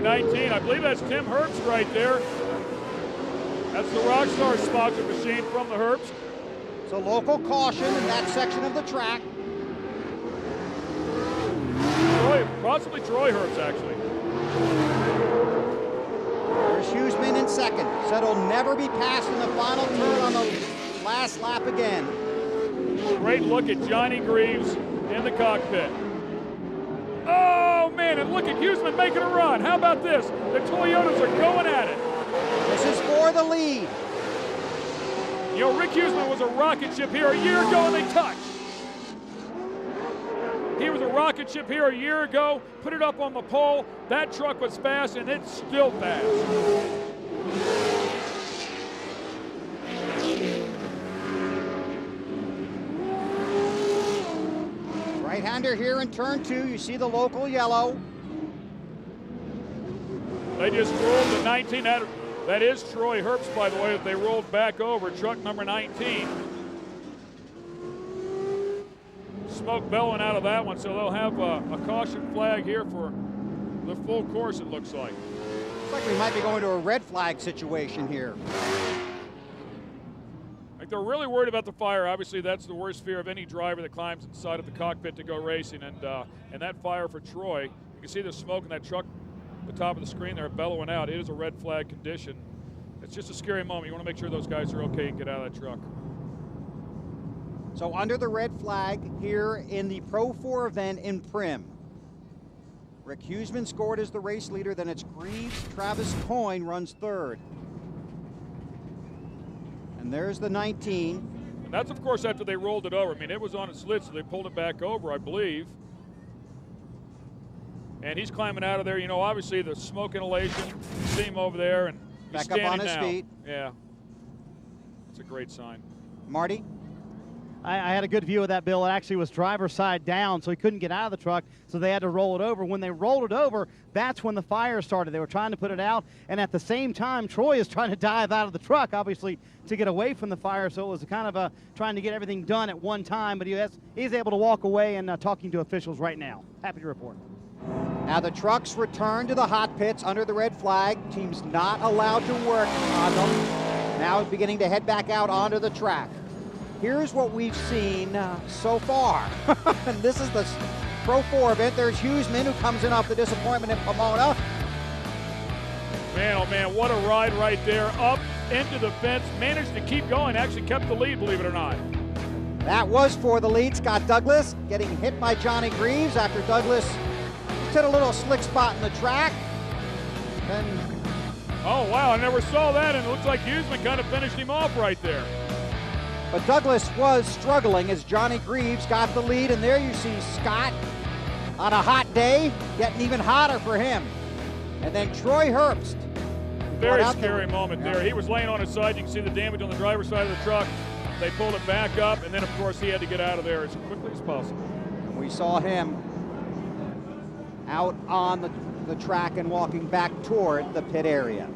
19. I believe that's Tim Herbst right there. That's the Rockstar sponsored machine from the Herbst. So local caution in that section of the track. Possibly Troy Herbst, actually. There's Huseman in second. Said he'll never be passed in the final turn on the last lap again. Great look at Johnny Greaves in the cockpit. Oh, man, and look at Huseman making a run. How about this? The Toyotas are going at it. This is for the lead. You know, Rick Huseman was a rocket ship here a year ago, and they touched. He was a rocket ship here a year ago, put it up on the pole. That truck was fast, and it's still fast. Right-hander here in turn 2. You see the local yellow. They just rolled the 19. That is Troy Herbst, by the way, that they rolled back over, truck number 19. Smoke bellowing out of that one, so they'll have a caution flag here for the full course, it looks like. Looks like we might be going to a red flag situation here. Like they're really worried about the fire. Obviously, that's the worst fear of any driver that climbs inside of the cockpit to go racing. And that fire for Troy, you can see the smoke in that truck at the top of the screen there bellowing out. It is a red flag condition. It's just a scary moment. You want to make sure those guys are okay and get out of that truck. So under the red flag here in the Pro 4 event in Prim. Rick Huseman scored as the race leader, then it's Greaves. Travis Coyne runs third. And there's the 19. And that's, of course, after they rolled it over. I mean, it was on its lid, so they pulled it back over, I believe. And he's climbing out of there. You know, obviously the smoke inhalation. You see him over there, and he's back up on standing his now. feet. Yeah, it's a great sign. Marty? I had a good view of that, Bill. It actually was driver's side down, so he couldn't get out of the truck, so they had to roll it over. When they rolled it over, that's when the fire started. They were trying to put it out, and at the same time, Troy is trying to dive out of the truck, obviously, to get away from the fire, so it was kind of trying to get everything done at one time, but he's able to walk away and talking to officials right now. Happy to report. Now the trucks return to the hot pits under the red flag. Team's not allowed to work on them. Now beginning to head back out onto the track. Here's what we've seen so far. And this is the Pro 4 event. There's Huseman, who comes in off the disappointment in Pomona. Man, oh man, what a ride right there. Up into the fence, managed to keep going, actually kept the lead, believe it or not. That was for the lead. Scott Douglas getting hit by Johnny Greaves after Douglas hit a little slick spot in the track. Then, oh wow, I never saw that, and it looks like Huseman kind of finished him off right there. but Douglas was struggling as Johnny Greaves got the lead, and there you see Scott on a hot day, getting even hotter for him. And then Troy Herbst. Very scary moment there. He was laying on his side. You can see the damage on the driver's side of the truck. They pulled it back up, and then, of course, he had to get out of there as quickly as possible. We saw him out on the track and walking back toward the pit area.